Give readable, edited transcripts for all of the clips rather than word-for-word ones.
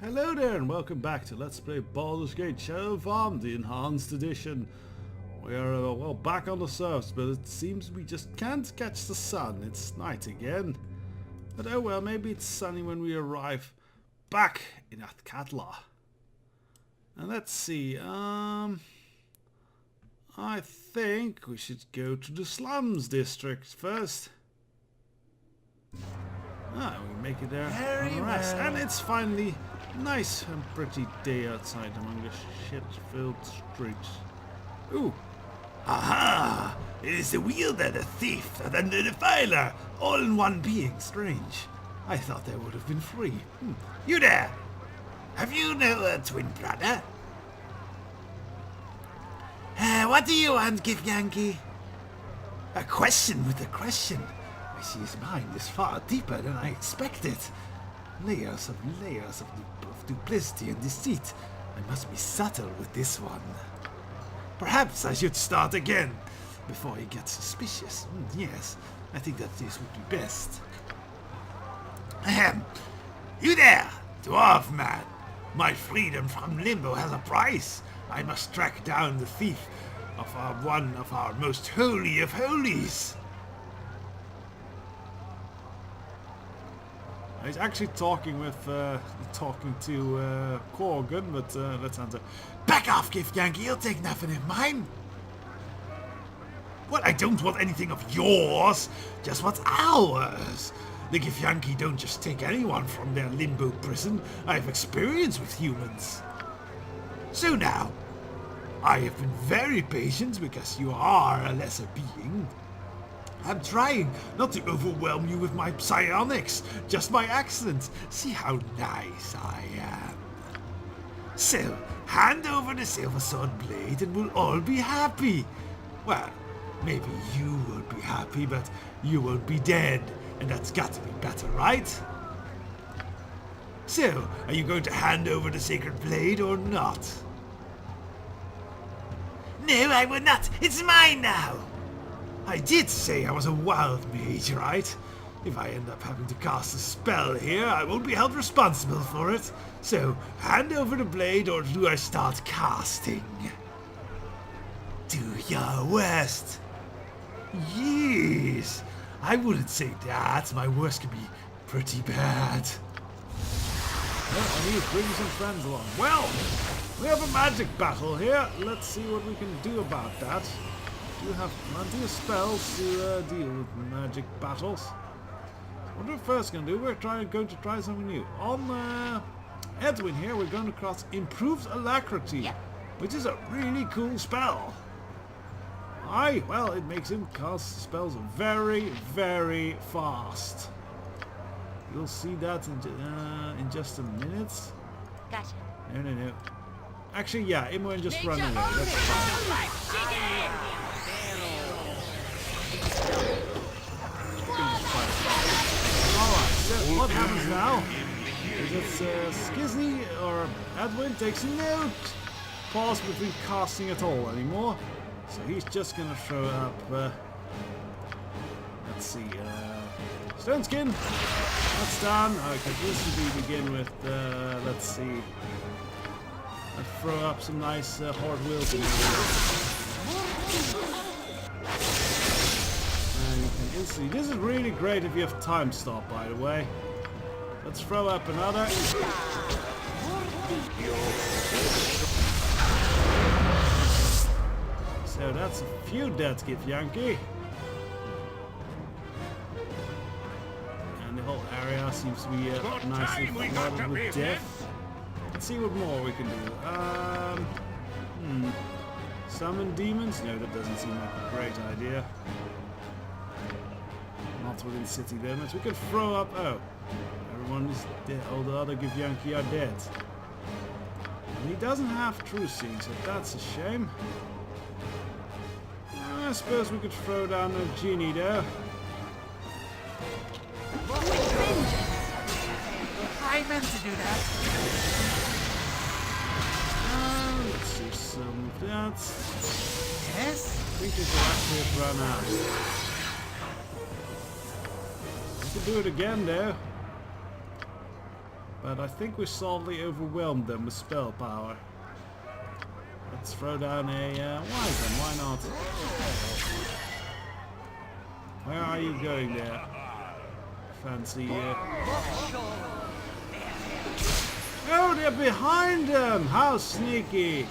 Hello there and welcome back to Let's Play Baldur's Gate Shadow Farm, the Enhanced Edition. We are, well, back on the surface, but it seems we just can't catch the sun. It's night again. But oh well, maybe it's sunny when we arrive back in Athkatla. And let's see, I think we should go to the slums district first. Ah, we make it there on the rest. And it's finally nice and pretty day outside among the shit-filled streets. Ooh. Aha! It is the wielder, the thief, and the defiler, all in one being. Strange. I thought there would have been three. You there! Have you no twin brother? What do you want, Gift Yankee? A question with a question. I see his mind is far deeper than I expected. Layers of duplicity and deceit. I must be subtle with this one. Perhaps I should start again before he gets suspicious. Yes, I think that this would be best. Ahem. You there, dwarf man. My freedom from limbo has a price. I must track down the thief of one of our most holy of holies. He's actually talking to Corgan, but let's answer. Back off, Gift Yankee, you'll take nothing of mine. Well, I don't want anything of yours, just what's ours. The Gift Yankee don't just take anyone from their limbo prison. I have experience with humans. So now, I have been very patient because you are a lesser being. I'm trying not to overwhelm you with my psionics, just by accident. See how nice I am. So, hand over the silver sword blade and we'll all be happy. Well, maybe you won't be happy, but you won't be dead, and that's got to be better, right? So, are you going to hand over the sacred blade or not? No, I will not. It's mine now. I did say I was a wild mage, right? If I end up having to cast a spell here, I won't be held responsible for it. So, hand over the blade or do I start casting? Do your worst. Yes. I wouldn't say that. My worst can be pretty bad. Well, I need to bring some friends along. Well, we have a magic battle here. Let's see what we can do about that. You have plenty of spells to deal with magic battles. What we're first going to do, we're going to try something new. On Edwin here, we're going to cast Improved Alacrity, which is a really cool spell. Well, it makes him cast spells very, very fast. You'll see that in just a minute. Gotcha. No. Actually, yeah, Imoen just run away. That's fine. Alright, so what happens now is that Skizzy or Edwin takes no pause between casting at all anymore. So he's just gonna throw up, let's see, Stone Skin. That's done. I could easily begin with, let's see, I'll throw up some nice hard wheels in instantly. This is really great if you have time stop, by the way. Let's throw up another. So that's a few deaths, Gift Yankee. And the whole area seems to be nicely flooded with death. Let's see what more we can do. Summon demons? No, that doesn't seem like a great idea. Not within city limits. We could throw up. Oh, everyone is dead. All the other Gift Yankee are dead. And he doesn't have true seeing, so that's a shame. I suppose we could throw down a genie there. I meant to do that. Let's see some of that. Yes? I think this will actually have run out. We could do it again though. But I think we solidly overwhelmed them with spell power. Let's throw down a wyvern, why not? Where are you going there? Fancy Oh, they're behind them! How sneaky!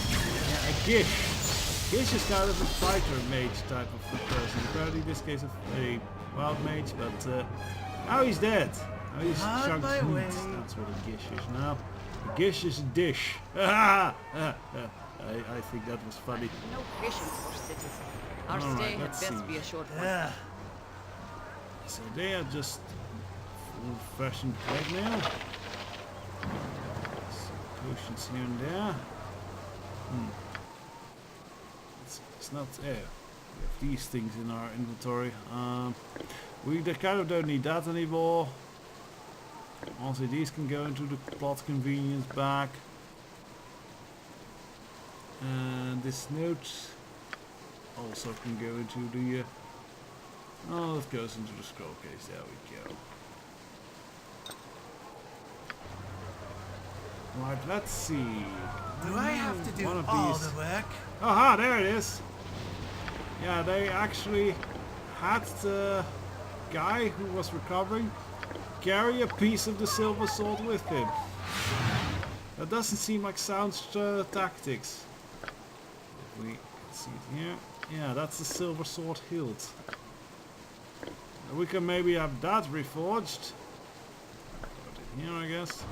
Yeah, a Gish. Gish is kind of a fighter mage type of person. Apparently in this case a wild mage, but now he's dead. Now he's chunked meat. That's what a Gish is now. A Gish is a dish. I think that was funny. No patience for cities. Our All stay right, had let's best see. be a short one. So they are just old-fashioned plate now. Some potions here and there. It's not there. We have these things in our inventory. We kind of don't need that anymore. Also, these can go into the plot convenience bag. And this note also can go into the. Oh, it goes into the scroll case. There we go. Right, let's see. Do I have to do One of all these. the work? Aha, there it is. Yeah, they actually had the guy who was recovering carry a piece of the silver sword with him. That doesn't seem like sound tactics. If we can see it here. Yeah, that's the silver sword hilt. We can maybe have that reforged. Put it here, I guess.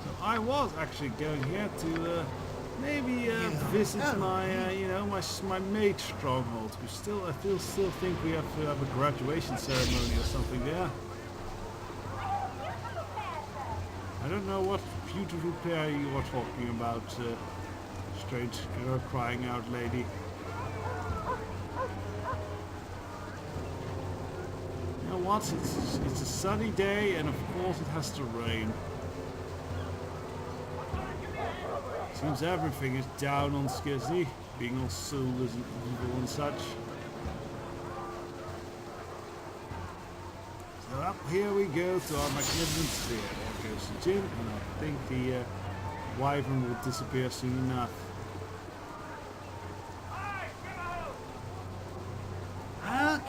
So I was actually going here to maybe visit my, you know, my mage stronghold. We still, I still think we have to have a graduation ceremony or something there. I don't know what beautiful pair you are talking about, strange girl crying out lady. You know what? It's a sunny day, and of course it has to rain. Seems everything is down on Skizzy, being all soulless and evil and such. So up here we go to our magnificent sphere. There goes the gym, and I think the wyvern will disappear soon enough. I'll go.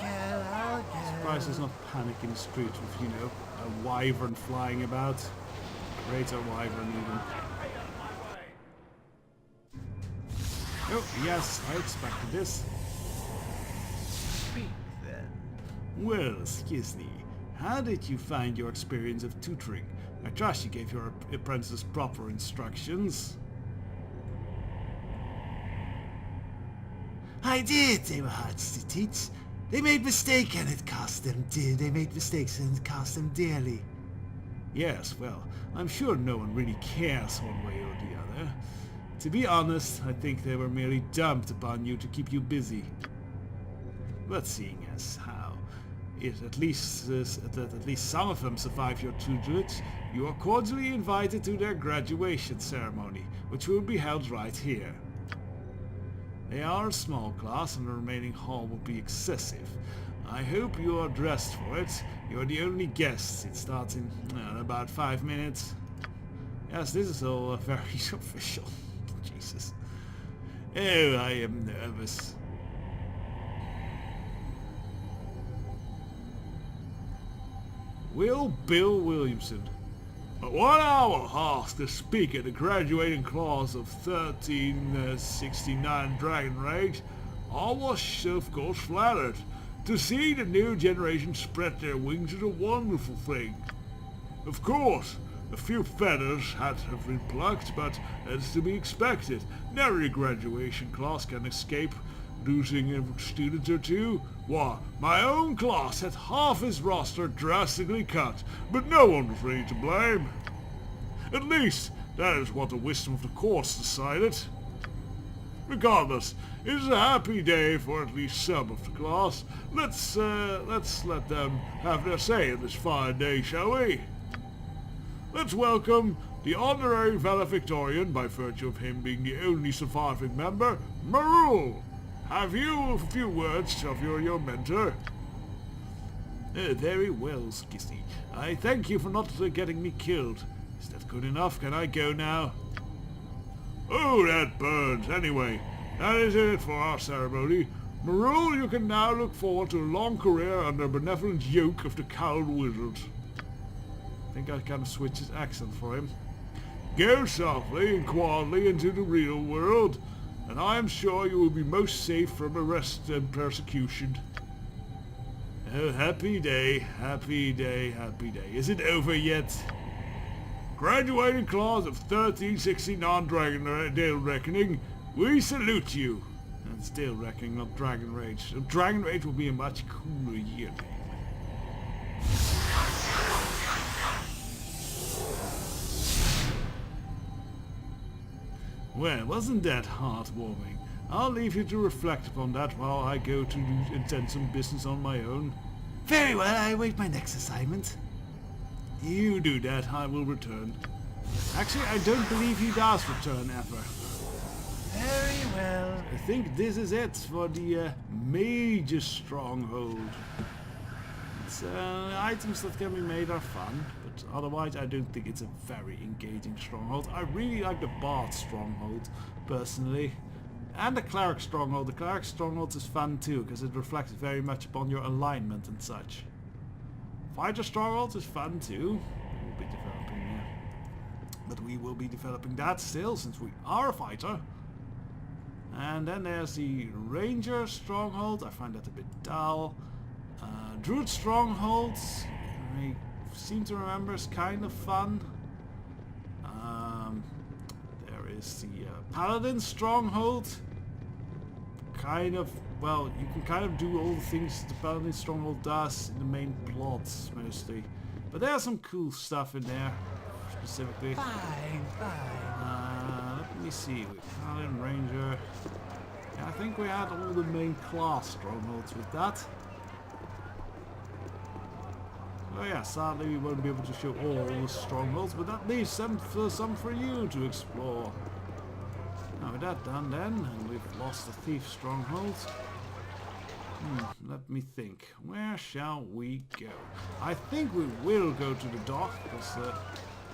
Surprised there's not panic in the street with, you know, a wyvern flying about. Greater wyvern even. Oh, yes, I expected this. Speak then. Well, Skizzy, how did you find your experience of tutoring? I trust you gave your apprentices proper instructions. I did. They were hard to teach. They made mistakes and it cost them dear. They made mistakes and it cost them dearly. Yes, well, I'm sure no one really cares one way or the other. To be honest, I think they were merely dumped upon you to keep you busy. But seeing as how at least some of them survive your tutelage, you are cordially invited to their graduation ceremony, which will be held right here. They are a small class and the remaining hall will be excessive. I hope you are dressed for it. You are the only guests. It starts in about 5 minutes. Yes, this is all very official. Jesus. Oh, I am nervous. Will Bill Williamson. At 1 hour asked to speak at the graduating class of 1369 Dragon Rage, I was of course flattered. To see the new generation spread their wings is a wonderful thing. Of course, a few feathers had to have been plucked, but that's to be expected. Every graduation class can escape losing a student or two. Why, my own class had half his roster drastically cut, but no one was really to blame. At least, that is what the wisdom of the courts decided. Regardless, it is a happy day for at least some of the class. Let's let them have their say in this fine day, shall we? Let's welcome the honorary valedictorian, by virtue of him being the only surviving member, Marul. Have you a few words of your mentor? Very well, Skissy. I thank you for not getting me killed. Is that good enough? Can I go now? Oh, that burns. Anyway, that is it for our ceremony. Marul, you can now look forward to a long career under the benevolent yoke of the cowled wizard. I think I kind of switched his accent for him. Go softly and quietly into the real world, and I am sure you will be most safe from arrest and persecution. Oh, happy day, happy day, happy day. Is it over yet? Graduating class of 1369 Dragon Dale Reckoning, we salute you. That's Dale Reckoning, not Dragon Rage. So Dragon Rage will be a much cooler year name. Well, wasn't that heartwarming? I'll leave you to reflect upon that while I go to attend some business on my own. Very well, I await my next assignment. You do that, I will return. Actually, I don't believe he does return ever. Very well. I think this is it for the major stronghold. It's, items that can be made are fun, but otherwise I don't think it's a very engaging stronghold. I really like the Bard stronghold, personally. And the Cleric stronghold. The Cleric stronghold is fun too, because it reflects very much upon your alignment and such. Fighter stronghold is fun too. We'll be developing, but we will be developing that still, since we are a fighter. And then there's the Ranger stronghold. I find that a bit dull. Druid strongholds, I seem to remember, is kind of fun. There is the Paladin stronghold. Kind of, well, you can kind of do all the things the Paladin stronghold does in the main plots, mostly. But there's some cool stuff in there, specifically. Fine, fine. Let me see, Paladin, Ranger. Yeah, I think we had all the main class strongholds with that. Oh yeah, sadly we won't be able to show all the strongholds, but that leaves some for you to explore. Now with that done then, and we've lost the thief stronghold. Let me think. Where shall we go? I think we will go to the dock, because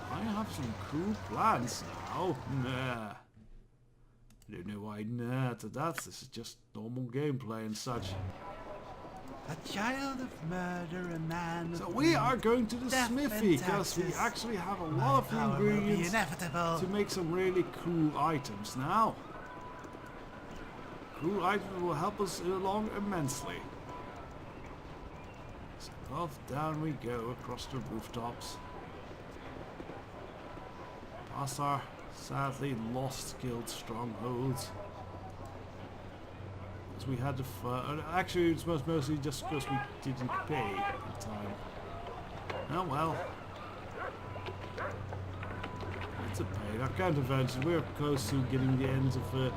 I have some cool plans now. Nah. I don't know why nah to that. This is just normal gameplay and such. A child of murder, a man So of we are going to the death smithy, and because we taxes. actually have a My lot of the power will be ingredients inevitable. to make some really cool items now. Cool items will help us along immensely. So off down we go across the rooftops. Past our sadly lost guild strongholds. Because we had to actually it's mostly just because we didn't pay in time. Oh well. It's a pain. I can't eventually. We're close to getting the end of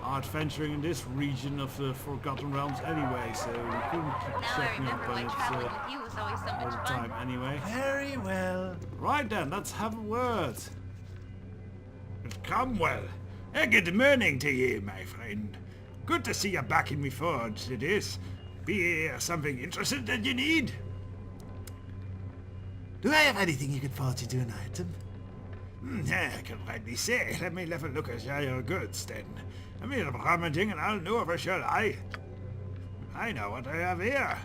our adventuring in this region of the Forgotten Realms anyway, so we couldn't keep Now I checking remember up on why it traveling with you was always so all much the fun. time anyway. Very well. Right then, let's have a word. Cromwell, good morning to you, my friend. Good to see you back in me forge, it is. Be something interesting that you need? Do I have anything you could forge into an item? I can rightly say. Let me have a look at your goods, then. A bit of rummaging and I'll know for sure I know what I have here.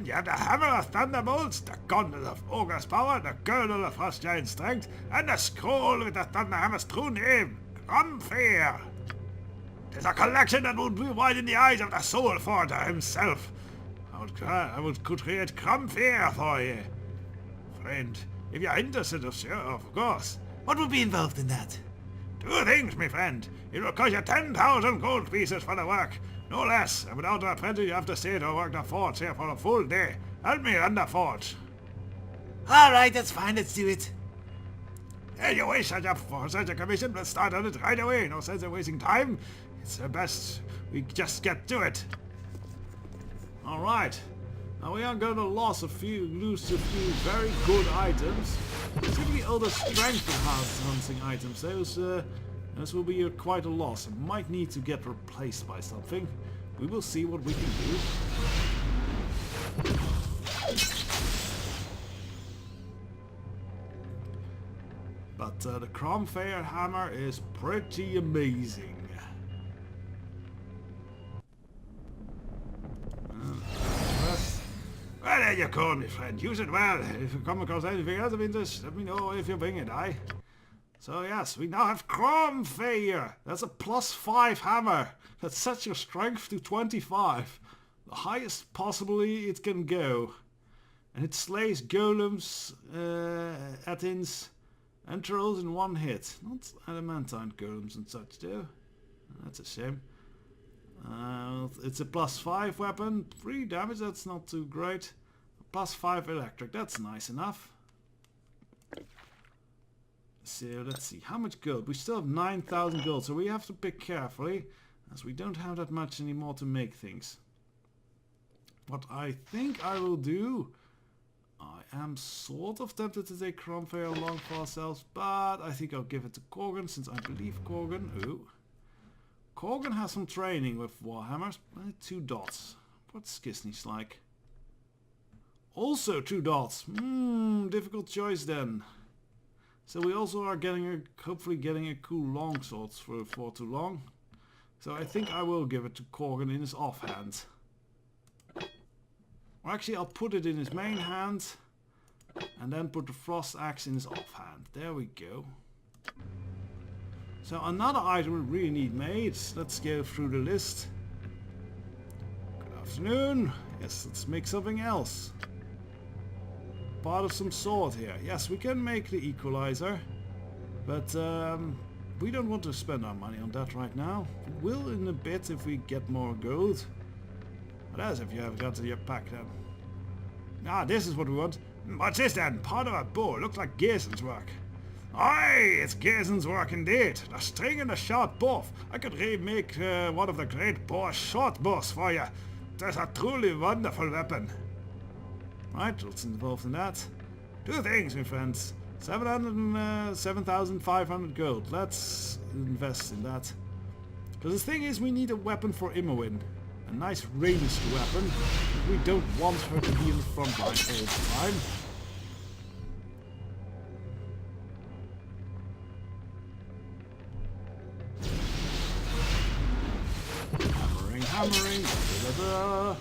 You have the Hammer of Thunderbolts, the Gauntlet of Ogre's Power, the Girdle of Frost Giant Strength, and the Scroll with the Thunderhammer's true name, Grumfear. There's a collection that would widen the eyes of the Soul Forger himself. I could create Grumfear for you. Friend, if you're interested, of course. What would be involved in that? 2 things, my friend. It will cost you 10,000 gold pieces for the work. No less, and without an apprentice you have to stay to work the forge here for a full day. Help me run the forge. Alright, that's fine, let's do it. Hey, you wish such a commission? Let's start on it right away. No sense in wasting time. It's the best we just get to it. Alright. Now we are going to lose a few very good items. Particularly all the strength enhancing items. Those will be quite a loss. It might need to get replaced by something. We will see what we can do. But the Cromfair hammer is pretty amazing. Well, there you go, my friend. Use it well. If you come across anything else of interest, let me know if you bring it, aye? So yes, we now have Cromfair. That's a +5 hammer. That sets your strength to 25. The highest possibly it can go. And it slays golems, Athens, and trolls in one hit. Not adamantine golems and such though. That's a shame. It's a +5 weapon. 3 damage, that's not too great. +5 electric, that's nice enough. So let's see, how much gold? We still have 9,000 gold, so we have to pick carefully, as we don't have that much anymore to make things. What I think I will do, I am sort of tempted to take Cromfair along for ourselves, but I think I'll give it to Corgan, since I believe Corgan has some training with Warhammers. 2 dots. What's Skisny's like? Also 2 dots. Difficult choice then. So we also are hopefully getting a cool longsword for too long. So I think I will give it to Corgan in his offhand. Or actually I'll put it in his main hand. And then put the frost axe in his offhand. There we go. So another item we really need made. Let's go through the list. Good afternoon. Yes, let's make something else. Part of some sort here. Yes, we can make the equalizer. But we don't want to spend our money on that right now. We will in a bit if we get more gold. But as if you have got to your pack then. Ah, this is what we want. What's this then? Part of a bow. Looks like Gerson's work. Aye, it's Gerson's work indeed. The string and the short bow. I could remake one of the great boar short bows for you. That's a truly wonderful weapon. Right, what's involved in that? 2 things, my friends. 7,500 gold. Let's invest in that. Because the thing is, we need a weapon for Imoen. A nice ranged weapon. We don't want her to be in the front line all the time. Hammering. Da, da, da.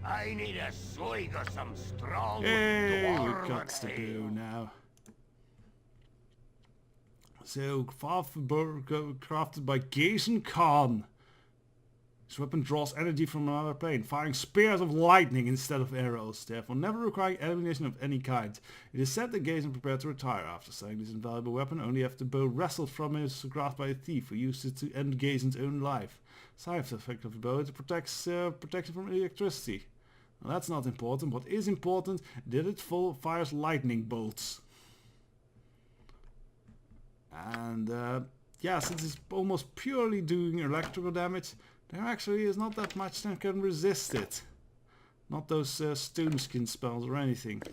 I need a swig of some strong Hey, we dwarven got to do ale. now. So, crafted by Jason Khan. This weapon draws energy from another plane, firing spears of lightning instead of arrows, therefore never requiring ammunition of any kind. It is said that Jason prepared to retire after selling this invaluable weapon, only after the bow wrestled from his grasp by a thief who used it to end Jason's own life. Side effect of the bow, it protects from electricity. Well, that's not important. What is important, that it fires lightning bolts. And yeah, since it's almost purely doing electrical damage, there actually is not that much that can resist it. Not those stone skin spells or anything.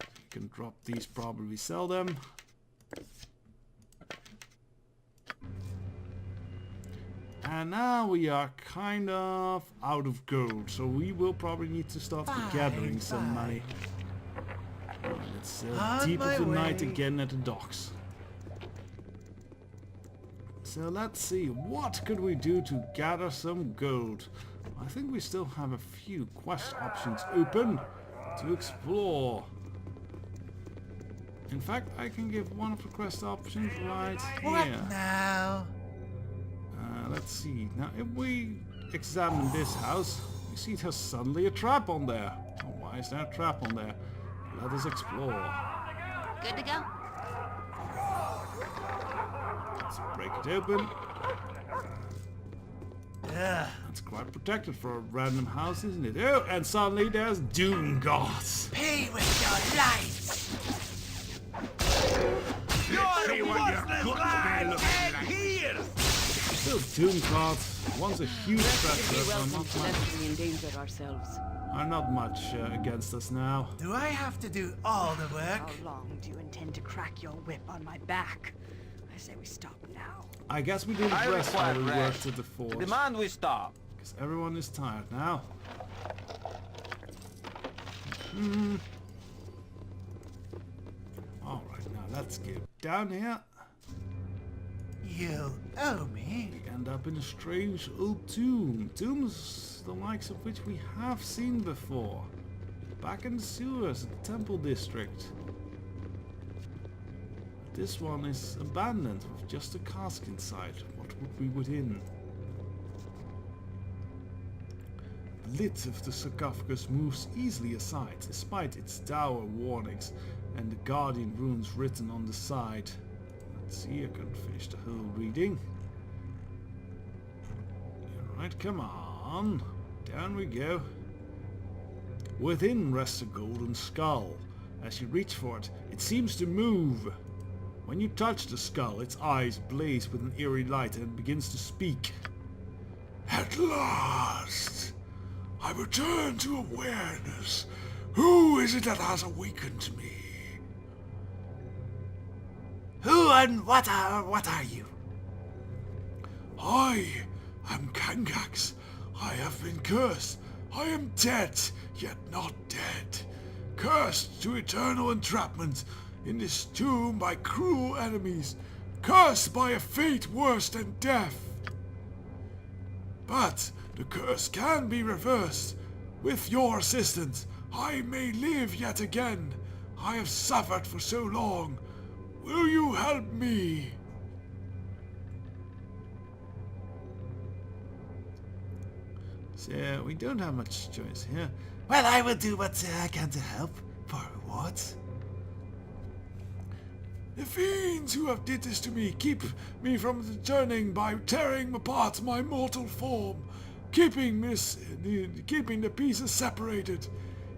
You can drop these, probably sell them. And now we are kind of out of gold, so we will probably need to start gathering some money. And it's deep of the night again at the docks. So let's see, what could we do to gather some gold? I think we still have a few quest options open to explore. In fact, I can give one of the quest options right here. What now? Let's see. Now, if we examine this house, we see there's suddenly a trap on there. Oh, why is there a trap on there? Let us explore. Good to go? Let's break it open. Yeah. That's quite protected for a random house, isn't it? Oh, and suddenly there's Doom Gods. Pay with your lives. See what your guts may look like. Here. Still Doom Gods. Once a huge threat to We'd be us, are welcome not to much. lest we endanger ourselves. are not much against us now. Do I have to do all the work? How long do you intend to crack your whip on my back? I say we stop now. I guess we didn't I rest while we require worked rest. at the forge. Demand we stop. Because everyone is tired now. Alright, now let's get down here. You owe me. We end up in a strange old tomb. Tombs the likes of which we have seen before. Back in the sewers at the Temple District. This one is abandoned with just a cask inside. What would be within? The lid of the sarcophagus moves easily aside, despite its dour warnings and the guardian runes written on the side. Let's see, I couldn't finish the whole reading. Alright, come on. Down we go. Within rests a golden skull. As you reach for it, it seems to move. When you touch the skull, its eyes blaze with an eerie light and it begins to speak. At last, I return to awareness. Who is it that has awakened me? Who and what are you? I am Kangax. I have been cursed. I am dead, yet not dead. Cursed to eternal entrapment in this tomb by cruel enemies. Cursed by a fate worse than death. But the curse can be reversed. With your assistance, I may live yet again. I have suffered for so long. Will you help me? So, we don't have much choice here. Well, I will do what I can to help. For rewards. The fiends who have did this to me keep me from returning by tearing apart my mortal form, keeping the pieces separated.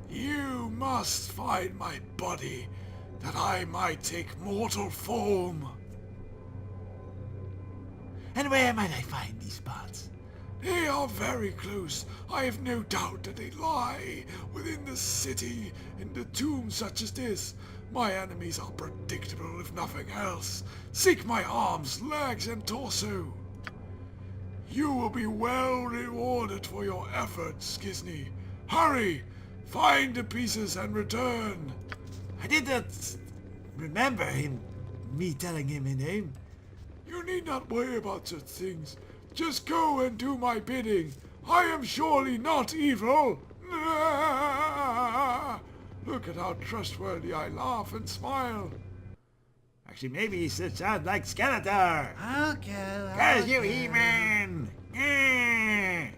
You must find my body, that I might take mortal form. And where might I find these parts? They are very close. I have no doubt that they lie within the city, in the tomb such as this. My enemies are predictable, if nothing else. Seek my arms, legs, and torso. You will be well rewarded for your efforts, Gisney. Hurry! Find the pieces and return. I did not remember me telling him my name. You need not worry about such things. Just go and do my bidding. I am surely not evil. Look at how trustworthy I laugh and smile. Actually, maybe he should sound like Skeletor. I'll go. Curse you, He-Man! Anyways.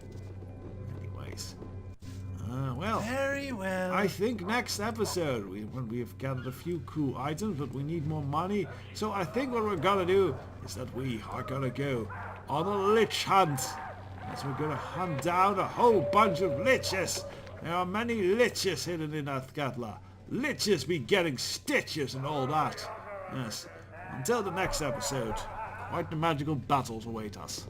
Well, Very well. I think next episode we have gathered a few cool items, but we need more money. So I think what we're gonna do is that we are gonna go on a lich hunt. As we're gonna hunt down a whole bunch of liches. There are many liches hidden in Athkatla. Liches be getting stitches and all that. Yes. Until the next episode, quite the magical battles await us.